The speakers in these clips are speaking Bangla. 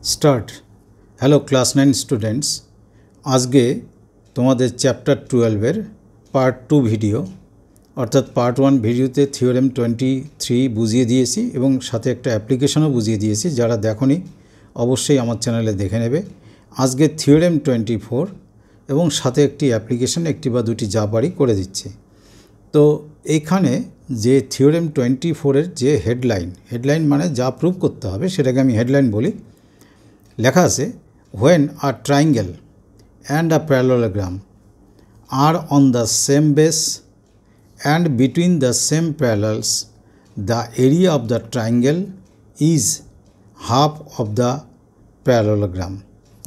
स्टार्ट। हेलो क्लास 9 स्टूडेंट्स, आज के तुम्हारे चैप्टर 12 पार्ट 2 भिडियो अर्थात पार्ट 1 भिडियोते थियोरेम 23 बुझिए दिएছি এবং সাথে একটা অ্যাপ্লিকেশনও বুঝিয়ে দিয়েছি। যারা দেখোনি অবশ্যই আমার চ্যানেলে দেখে নেবে। আজকে থিওরেম 24 এবং সাথে একটি অ্যাপ্লিকেশন একটি বা দুটি যা পারি করে দিচ্ছি। তো এইখানে যে থিওরেম 24 এর যে হেডলাইন মানে যা প্রুভ করতে হবে সেটাকে আমি হেডলাইন বলি। লেখা আছে when a triangle and a parallelogram are on the same base and between the same parallels the area of the triangle is half of the parallelogram।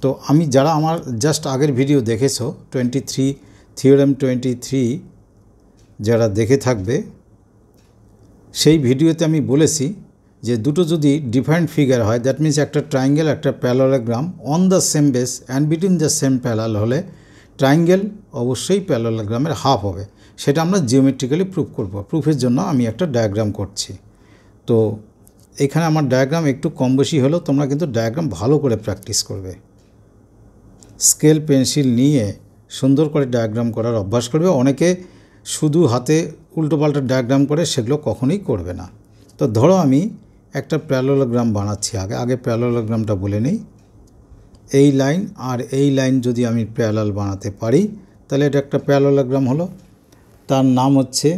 তো আমি যারা আমার জাস্ট আগের ভিডিও দেখেছো 23 থিওরেম 23 যারা দেখে থাকবে সেই ভিডিওতে আমি বলেছি যে দুটো যদি ডিফারেন্ট ফিগার হয় দ্যাট মিনস একটা ট্রায়াঙ্গেল একটা parallelogram on the same base and between the same parallel হলে ট্রায়াঙ্গেল অবশ্যই প্যারালেলোগ্রামের হাফ হবে। সেটা আমরা জিওমেট্রিক্যালি প্রুভ করব। প্রুফের জন্য আমি একটা ডায়াগ্রাম করছি। তো এখানে আমার ডায়াগ্রাম একটু কম বেশি হলেও তোমরা কিন্তু ডায়াগ্রাম ভালো করে প্র্যাকটিস করবে। স্কেল পেন্সিল নিয়ে সুন্দর করে ডায়াগ্রাম করার অভ্যাস করবে। অনেকে শুধু হাতে উল্টোপাল্টা ডায়াগ্রাম করে, সেগুলো কখনোই করবে না। তো ধরো আমি একটা প্যারালেলোগ্রাম বানাচ্ছি। আগে প্যারালেলোগ্রামটা বলে নেই। এই লাইন আর এই লাইন যদি আমি প্যারালাল বানাতে পারি তাহলে এটা একটা প্যারালেলোগ্রাম হলো। তার নাম হচ্ছে,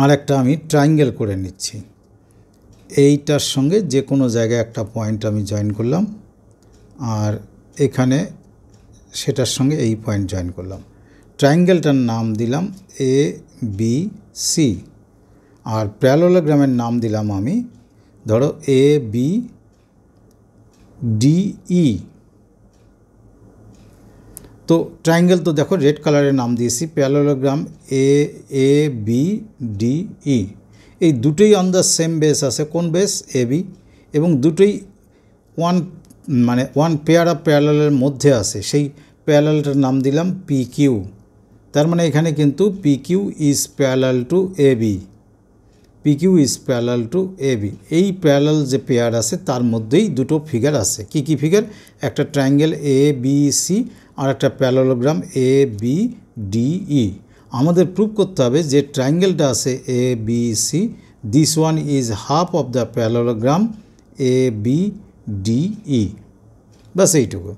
আর একটা আমি ট্রায়াঙ্গেল করে নিচ্ছি। এইটার সঙ্গে যে কোনো জায়গায় একটা পয়েন্ট আমি জয়েন করলাম, আর এখানে সেটার সঙ্গে এই পয়েন্ট জয়েন করলাম। ট্রায়াঙ্গেলটার নাম দিলাম ABC, আর প্যারালেলোগ্রামের নাম দিলাম আমি ধরো ABDE। তো ট্রায়াঙ্গেল তো দেখো রেড কালারের নাম দিয়েছি, প্যারালেলোগ্রাম ABDE। এই দুটোই অন দ্য সেম বেস আছে। কোন বেস? AB। এবং দুটোই ওয়ান পেয়ার অফ প্যারালেলের মধ্যে আছে। সেই প্যারালেলটার নাম দিলাম PQ। তার মানে এখানে কিন্তু PQ is parallel to AB। PQ is parallel to AB। এই প্যারালাল যে পেয়ার আছে তার মধ্যেই দুটো ফিগার আছে। কি কি ফিগার? একটা ট্রায়াঙ্গেল ABC আর একটা প্যারালেলোগ্রাম ABDE। আমাদের প্রুভ করতে হবে যে ট্রায়াঙ্গেলটা আছে ABC, this one is half of the parallelogram ABDE। বাস এইটুকু।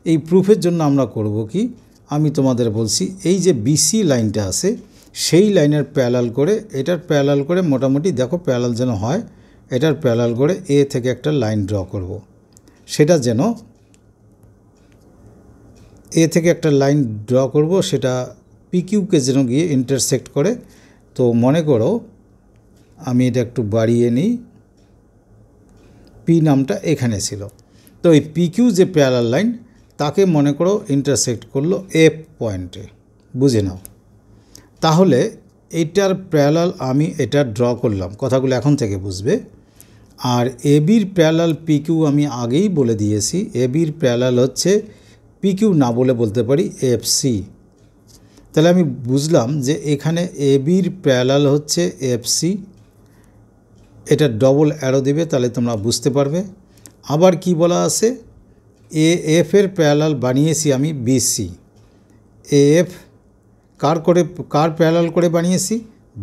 এই প্রুফের জন্য আমরা করব কি, আমি তোমাদের বলছি এই যে BC লাইনটা আছে সেই লাইনের প্যারালাল করে, এটার প্যারালাল করে মোটামুটি দেখো প্যারালাল যেন হয়, এটার প্যারালাল করে A থেকে একটা লাইন ড্র করব। সেটা যেন A থেকে একটা লাইন ড্র করব, সেটা PQকে যেন গিয়ে ইন্টারসেক্ট করে। তো মনে করো আমি এটা একটু বাড়িয়ে নিই, P নামটা এখানে ছিল। তো এই PQ যে প্যারালাল লাইন তাকে মনে করো ইন্টারসেক্ট করলো F পয়েন্টে। বুঝে নাও। তাহলে এইটার প্যারালাল আমি এটা ড্র করলাম, কথাগুলো এখন থেকে বুঝবে। আর ABর প্যারালাল PQ আমি আগেই বলে দিয়েছি। ABর প্যারালাল হচ্ছে PQ না বলতে পারি FC। তাহলে আমি বুঝলাম যে এখানে ABর প্যারালাল হচ্ছে FC। এটা ডবল অ্যারো দিবে তাহলে তোমরা বুঝতে পারবে। আবার কি বলা আছে, AF এর প্যারালাল বানিয়েছি আমি BC। AF কার প্যারালাল করে বানিয়েছি?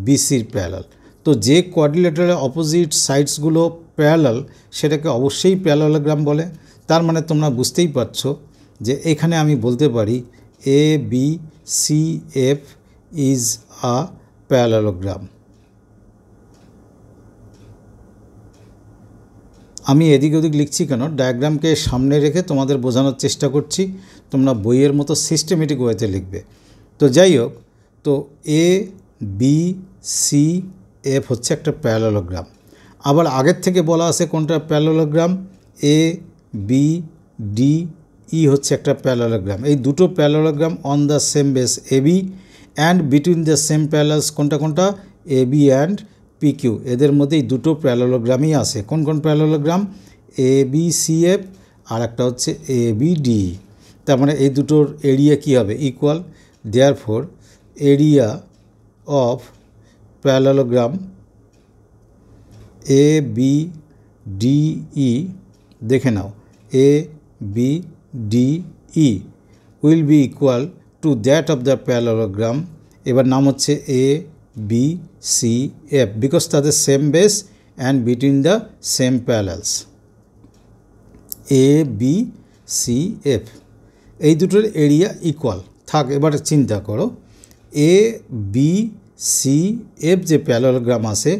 BCর প্যারালাল। তো যে কোয়াড্রিলেটারের অপোজিট সাইডসগুলো প্যারালাল সেটাকে অবশ্যই প্যারালেলোগ্রাম বলে। তার মানে তোমরা বুঝতেই পারছো যে এখানে আমি বলতে পারি ABCF ইজ আ প্যারালেলোগ্রাম। আমি এদিক ওদিক লিখছি কেন? ডায়াগ্রামকে সামনে রেখে তোমাদের বোঝানোর চেষ্টা করছি। তোমরা বইয়ের মতো সিস্টেমেটিক ওয়েতে লিখবে। তো যাই হোক, তো ABCF হচ্ছে একটা প্যারালেলোগ্রাম। আবার আগের থেকে বলা আছে কোনটা প্যারালেলোগ্রাম? ABDE হচ্ছে একটা প্যারালেলোগ্রাম। এই দুটো parallelogram on the same base AB and between the same parallels কোনটা? AB and PQ। এদের মধ্যেই দুটো প্যারালেলোগ্রামই আছে। কোন কোন প্যারালেলোগ্রাম? ABCF আর একটা হচ্ছে ABDE। তার মানে এই দুটোর এরিয়া কী হবে? Equal. Therefore area of parallelogram ABDE দেখে নাও A B D E will be equal to that of the parallelogram. এবার নাম হচ্ছে A B C F because তাদের same base and between the same parallels. A B C F এই দুটোর এরিয়া ইকুয়াল থাক। এবার চিন্তা করো এ বি সি এফ যে প্যারালোগ্রাম আছে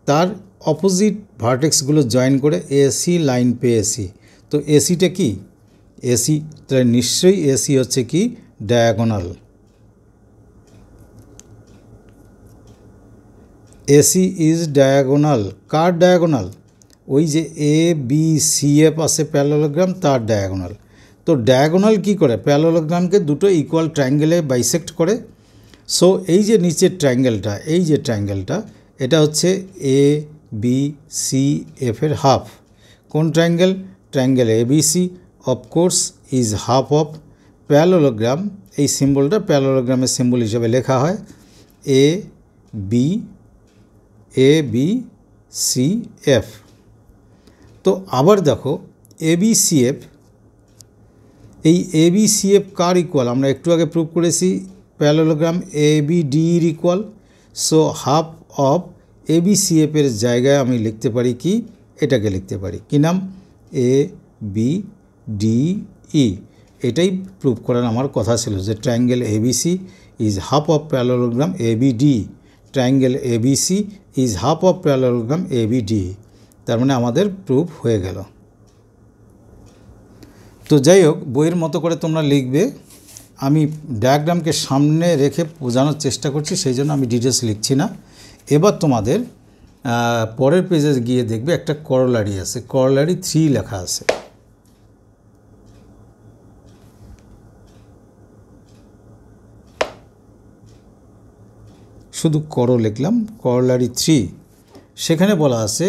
তার অপোজিট ভার্টেক্সগুলো জয়েন করে এসি লাইন পেয়েছি। তো এসিটা কি? এসি, তাহলে নিশ্চয়ই এসি হচ্ছে কি ডায়াগোনাল। AC is diagonal. কার ডায়াগোনাল? ওই যে এ বি সি এফ আছে প্যারালোগ্রাম তার ডায়াগোনাল। তো ডায়াগোনাল কি করে? প্যারালোগ্রামকে দুটো ইকুয়াল ট্রায়াঙ্গেলে বাইসেক্ট করে। সো এই যে নিচের ট্রায়াঙ্গেলটা, এই যে ট্রায়াঙ্গেলটা, এটা হচ্ছে এ বি সি এফের হাফ। কোন triangle? Triangle A B C of course is half of parallelogram. এই সিম্বলটা প্যারালোগ্রামের সিম্বল হিসেবে লেখা হয় এ বি সি এফ। তো আবার দেখো এ বি সি এফ, এই এ বি সি এফ কার ইকুয়াল? আমরা একটু আগে প্রুভ করেছি প্যারালোগ্রাম এ বি ডি এর equal. So half of A B C এফের জায়গায় আমি লিখতে পারি কি? এটাকে লিখতে পারি কি নাম? A B D E. এটাই প্রুভ করার আমার কথা ছিল যে triangle A B C is half of parallelogram A B D. Triangle A B C is half of parallelogram A B D. তার মানে আমাদের প্রুফ হয়ে গেল। তো যাই হোক, বইয়ের মতো করে তোমরা লিখবে। আমি ডায়াগ্রামকে সামনে রেখে বোঝানোর চেষ্টা করছি, সেই জন্য আমি ডিটেলস লিখছি না। এবার তোমাদের পরের পেজে গিয়ে দেখবে একটা করোলারি আছে, করোলারি 3 লেখা আছে। শুধু করো লিখলাম, করোলারি 3। সেখানে বলা আছে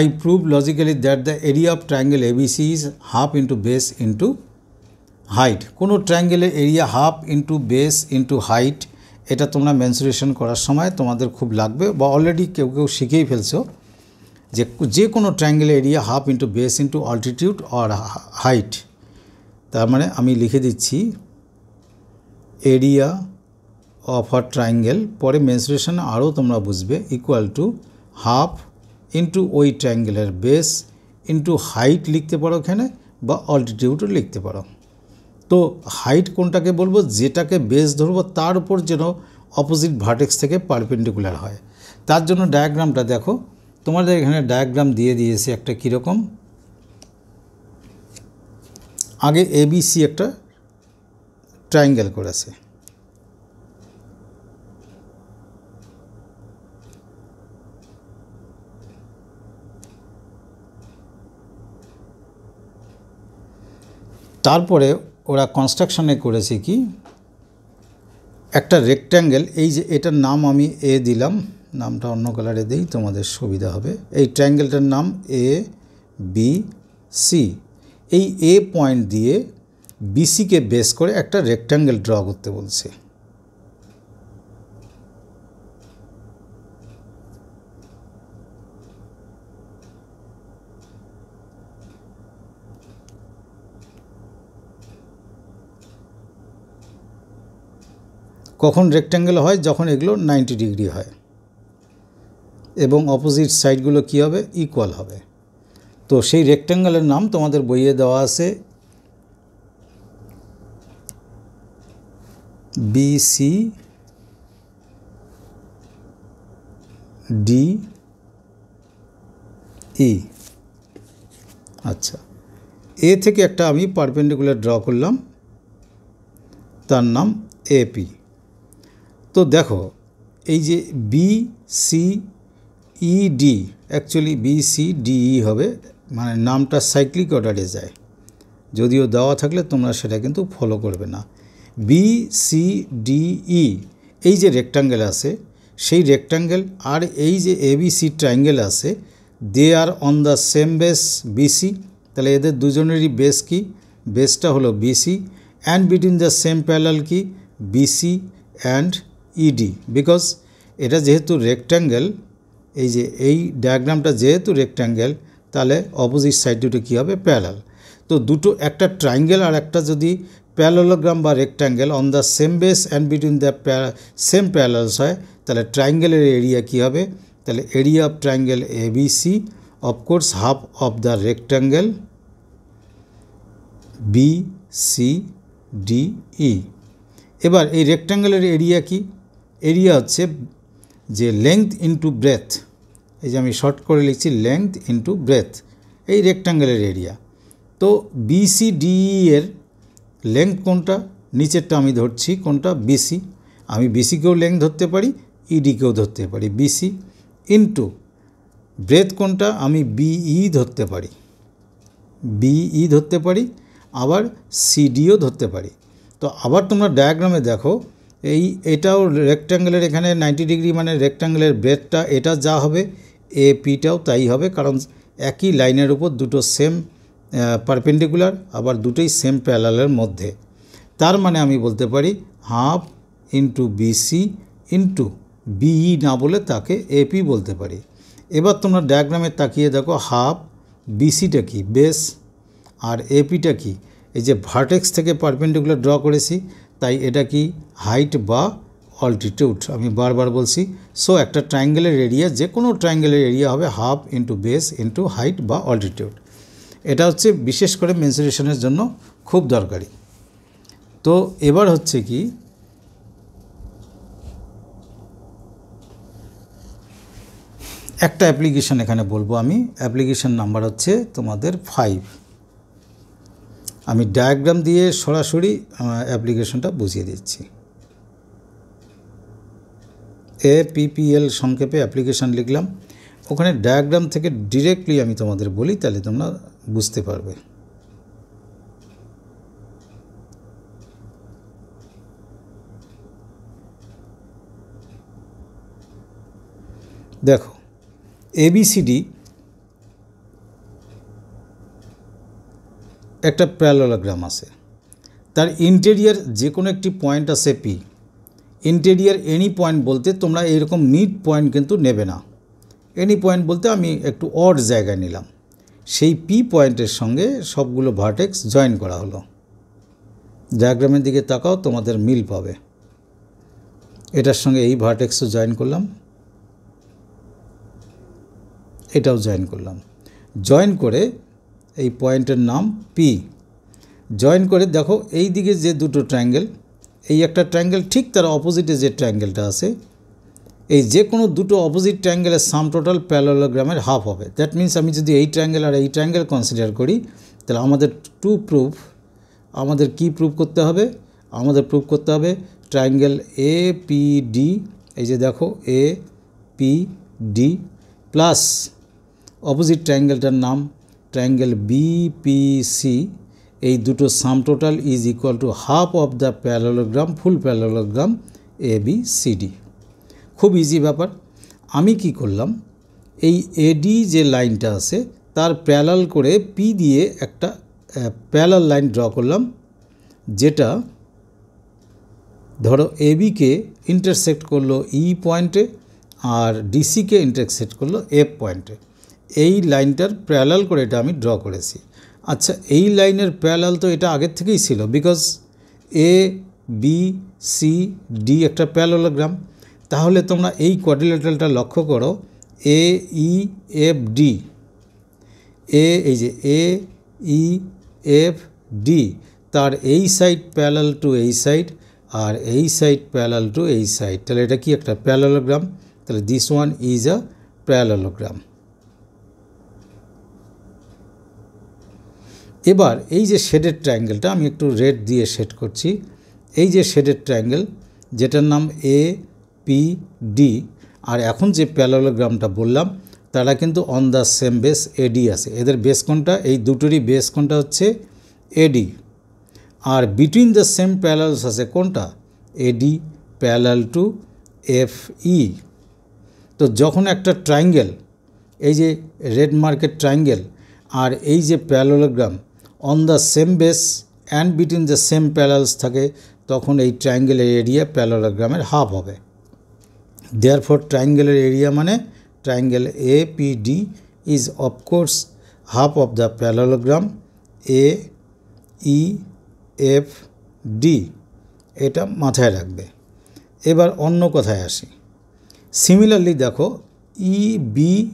I prove logically that the area of triangle ABC is half into base into height. কোনো ট্রায়াঙ্গেলের area half into base into height, এটা তোমরা মেনসুরেশন করার সময় তোমাদের খুব লাগবে, বা অলরেডি কেউ কেউ শিখেই ফেলছো যে কোনো ট্রায়াঙ্গেলের area half into base into altitude or height. তার মানে আমি লিখে দিচ্ছি এরিয়া অফ আ ট্রায়াঙ্গেল, পরে মেনসুরেশন আরও তোমরা বুঝবে, ইকুয়াল টু হাফ ইন্টু ওই ট্রায়াঙ্গেলের বেস ইন্টু হাইট লিখতে পারো এখানে, বা অল্টিটিউডও লিখতে পারো। তো হাইট কোনটাকে বলবো? যেটাকে বেস ধরবো তার উপর যেন অপোজিট ভার্টেক্স থেকে পারপেন্ডিকুলার হয়। তার জন্য ডায়াগ্রামটা দেখো, তোমাদের এখানে ডায়াগ্রাম দিয়ে দিয়েছে একটা কীরকম। আগে এবিসি একটা ট্রায়াঙ্গেল করেছে, তারপরে ওরা কনস্ট্রাকশনে করেছে কি একটা রেক্ট্যাঙ্গেল। এই যে এটার নাম আমি এ দিলাম, নামটা অন্য কালারে দিই তোমাদের সুবিধা হবে। এই ট্রায়াঙ্গেলটার নাম এ বি সি। এই এ পয়েন্ট দিয়ে বিসিকে বেস করে একটা রেক্ট্যাঙ্গেল ড্র করতে বলছে। কখন রেক্ট্যাঙ্গেল হয়? যখন এগুলো 90 ডিগ্রি হয় এবং অপোজিট সাইডগুলো কী হবে? ইকুয়াল হবে। তো সেই রেক্ট্যাঙ্গেলের নাম তোমাদের বইয়ে দেওয়া আছে বিসি ডি ই। আচ্ছা, এ থেকে একটা আমি পারপেন্ডিকুলার ড্র করলাম, তার নাম এপি। তো দেখো এই যে B C E D, actually B C D E হবে, মানে নামটা সাইক্লিক অর্ডারে যায়, যদিও দেওয়া থাকলে তোমরা সেটা কিন্তু ফলো করবে না। বি সি ডি ই এই যে রেক্ট্যাঙ্গেল আছে, সেই রেক্ট্যাঙ্গেল আর এই যে এবিসি ট্রায়াঙ্গেল আছে, they are on the same base BC. তাহলে এদের দুজনেরই বেস কি? বেসটা হলো BC, and between the same parallel কি? BC and ED. বিকজ এটা যেহেতু রেক্ট্যাঙ্গেল, এই যে এই ডায়াগ্রামটা যেহেতু রেক্ট্যাঙ্গেল, তাহলে অপোজিট সাইড দুটো কী হবে, প্যারালাল। তো দুটো, একটা ট্রায়াঙ্গেল আর একটা যদি প্যারালোগ্রাম বা rectangle on the same base and between the same parallels হয়, তাহলে ট্রায়াঙ্গেলের এরিয়া কী হবে, তাহলে area of triangle ABC of course half of the rectangle BCDE। এবার এই রেক্ট্যাঙ্গেলের এরিয়া কি, এরিয়া হচ্ছে যে লেংথ ইন্টু ব্রেথ, এই যে আমি শর্ট করে লিখছি লেংথ ইন্টু ব্রেথ, এই রেক্ট্যাঙ্গেলের এরিয়া। তো BCDE এর লেংথ কোনটা, নিচেরটা আমি ধরছি কোনটা, BC, আমি BCকেও লেংথ ধরতে পারি, EDকেও ধরতে পারি, BC ইন্টু ব্রেথ কোনটা, আমি BE ধরতে পারি, BE ধরতে পারি, আবার CDও ধরতে পারি। তো আবার তোমরা ডায়াগ্রামে দেখো, এটাও রেক্ট্যাঙ্গেলের এখানে 90 ডিগ্রি, মানে রেক্ট্যাঙ্গেলের ব্রেথটা এটা যা হবে APটাও তাই হবে, কারণ একই লাইনের উপর দুটো সেম পারপেন্ডিকুলার, আবার দুটোই সেম প্যারালালের মধ্যে। তার মানে আমি বলতে পারি half into BC into BE না বলে তাকে AP বলতে পারি। এবার তোমরা ডায়াগ্রামে তাকিয়ে দেখো, হাফ BCটা কি, বেস, আর APটা কি, এই যে ভার্টেক্স থেকে পারপেন্ডিকুলার ড্র করেছি, তাই এটা কি হাইট বা অল্টিটিউড, আমি বারবার বলছি। সো একটা ট্রায়াঙ্গেলের এরিয়া, যে কোনো ট্রায়াঙ্গেলের এরিয়া হবে half into base into height বা অল্টিটিউড। এটা হচ্ছে বিশেষ করে মেনসুরেশনের জন্য খুব দরকারি। তো এবার হচ্ছে কি, একটা অ্যাপ্লিকেশন এখানে বলবো আমি, অ্যাপ্লিকেশন নাম্বার হচ্ছে তোমাদের 5। আমি ডায়াগ্রাম দিয়ে সরাসরি অ্যাপ্লিকেশনটা বুঝিয়ে দিচ্ছি। APPL সংক্ষেপে অ্যাপ্লিকেশন লিখলাম, ওখানে ডায়াগ্রাম থেকে ডিরেক্টলি আমি তোমাদের বলি, তাহলে তোমরা বুঝতে পারবে। দেখো ABCD একটা প্যারালোগ্রাম আছে, তার ইন্টেরিয়ার যে কোনো একটি পয়েন্ট আছে P। ইন্টেরিয়ার এনি পয়েন্ট বলতে তোমরা এরকম মিড পয়েন্ট কিন্তু নেবে না, এনি পয়েন্ট বলতে আমি একটু অড জায়গায় নিলাম, সেই P পয়েন্টের সঙ্গে সবগুলো ভার্টেক্স জয়েন করা হলো। ডায়াগ্রামের দিকে তাকাও, তোমাদের মিল পাবে। এটার সঙ্গে এই ভার্টেক্সও জয়েন করলাম, এটাও জয়েন করলাম, জয়েন করে এই পয়েন্টের নাম P। জয়েন করে দেখো এই দিকে যে দুটো ট্রায়াঙ্গেল, এই একটা ট্রায়াঙ্গেল, ঠিক তার অপোজিটে যে ট্রায়াঙ্গেলটা আছে, এই যে কোনো দুটো অপোজিট ট্রায়াঙ্গেলের সাম টোটাল প্যারালোগ্রামের হাফ হবে। দ্যাট মিন্স আমি যদি এই ট্রায়াঙ্গেল আর এই ট্রায়াঙ্গেল কনসিডার করি, তাহলে আমাদের আমাদের কি প্রুভ করতে হবে, আমাদের প্রুভ করতে হবে ট্রায়াঙ্গেল APD, এই যে দেখো APD প্লাস অপোজিট ট্রায়াঙ্গেলটার নাম ট্রায়াঙ্গেল BPC, এই দুটো sum total is equal to half of the parallelogram, full parallelogram ABCD। খুব ইজি ব্যাপার। আমি কি করলাম, এই AD যে লাইনটা আছে তার প্যারালাল করে P দিয়ে একটা প্যারালাল লাইন ড্র করলাম, যেটা ধরো ABকে ইন্টারসেক্ট করলো E পয়েন্টে আর DCকে ইন্টারসেক্ট করলো F পয়েন্টে। এই লাইনটার প্যারালাল করে এটা আমি ড্র করেছি। আচ্ছা, এই লাইনের প্যারালাল তো এটা আগের থেকেই ছিল, বিকজ ABCD একটা প্যারালোগ্রাম। তাহলে তোমরা এই কোয়াড্রিল্যাটারালটা লক্ষ্য করো, AEFD, এই যে AEFD, তার এই সাইড প্যারালাল টু এই সাইড, আর এই সাইড প্যারালাল টু এই সাইড, তাহলে এটা কি একটা প্যারালোগ্রাম। তাহলে this one is a parallelogram. এবার এই যে শেডেড ট্রায়াঙ্গেলটা আমি একটু রেড দিয়ে শেড করছি, এই যে শেডেড ট্রায়াঙ্গেল যেটার নাম APD, আর এখন যে প্যারালোগ্রামটা বললাম তারা কিন্তু on the same base AD আছে। এদের বেস কোনটা, এই দুটোরই বেস কোনটা হচ্ছে AD, আর বিটুইন দ্য সেম প্যারালালস আছে কোনটা, AD প্যারালাল টু FE। তো যখন একটা ট্রায়াঙ্গেল, এই যে রেড মার্কেট ট্রায়াঙ্গেল আর এই যে parallelogram on the same base and between the same parallels থাকে, তখন এই ট্রায়াঙ্গেলের এরিয়া প্যারালোগ্রামের হাফ হবে। দেয়ারফর ট্রায়াঙ্গেলের এরিয়া মানে triangle APD is of course half of the parallelogram AEFD এটা মাথায় রাখবে। এবার অন্য কথায় আসি। সিমিলারলি দেখো EBCF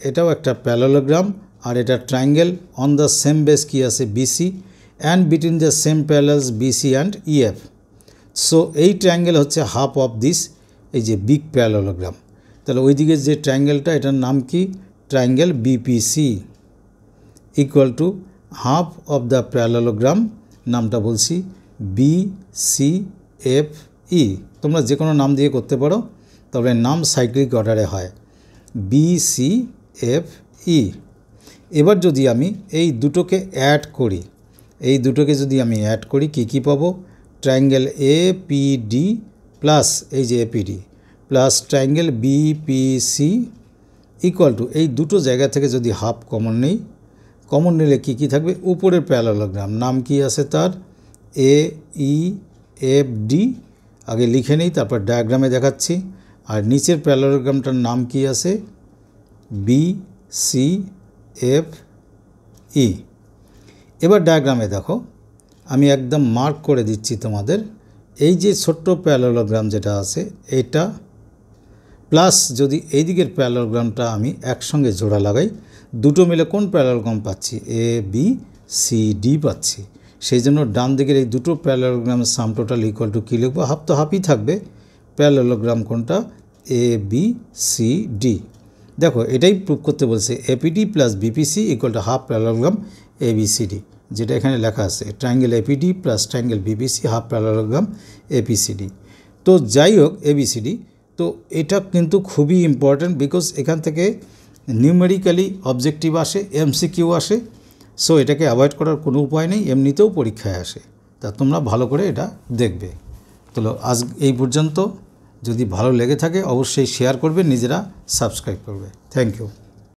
এটাও একটা প্যারালোগ্রাম আর এটা triangle on the same base কি আছে BC and between the same parallels BC and EF। So এই ট্রায়াঙ্গেল হচ্ছে হাফ অফ দিস এই যে বিগ প্যারালোগ্রাম। তাহলে ওইদিকে যে ট্রায়াঙ্গেলটা এটার নাম কি triangle BPC equal to half of the parallelogram নামটা বলছি BCFE। তোমরা যে কোনো নাম দিয়ে করতে পারো, তবে নাম সাইক্লিক অর্ডারে হয় BCFE। এবার যদি আমি এই দুটোকে অ্যাড করি, এই দুটোকে যদি আমি অ্যাড করি কী পাবো ট্রায়াঙ্গেল APD প্লাস এই যে APD plus triangle BPC equal two এই দুটো জায়গা থেকে যদি হাফ কমন নেই, কমন নিলে কী থাকবে উপরের প্যারালোগ্রাম নাম কি আছে তার AEFD। আগে লিখে নেই তারপর ডায়াগ্রামে দেখাচ্ছি। আর নিচের প্যারালোগ্রামটার নাম কি আছে BCFE। এবার ডায়াগ্রামে দেখো আমি একদম মার্ক করে দিচ্ছি তোমাদের, এই যে ছোট্ট প্যারালোগ্রাম যেটা আছে এটা প্লাস যদি এই দিকের প্যারালোগ্রামটা আমি একসঙ্গে জোড়া লাগাই, দুটো মিলে কোন প্যারালোগ্রাম পাচ্ছি ABCD পাচ্ছি। সেই জন্য ডান দিকের এই দুটো প্যারালোগ্রামের সাম টোটাল ইকুয়াল টু কী লিখবো হাফ তো হাফই থাকবে, প্যারালোগ্রাম কোনটা ABCD। দেখো এটাই প্রুভ করতে বলছে APD plus BPC equal to half parallelogram ABCD, যেটা এখানে লেখা আছে triangle APD plus triangle BPC half parallelogram ABCD। তো যাই হোক ABCD, তো এটা কিন্তু খুবই ইম্পর্ট্যান্ট বিকজ এখান থেকে নিউমেরিক্যালি অবজেক্টিভ আসে, MCQ আসে। সো এটাকে অ্যাভয়েড করার কোনো উপায় নেই, এমনিতেও পরীক্ষায় আসে। তা তোমরা ভালো করে এটা দেখবে। তো আজ এই পর্যন্ত, যদি ভালো লেগে থাকে অবশ্যই শেয়ার করবে, নিজেরা সাবস্ক্রাইব করবে। Thank you.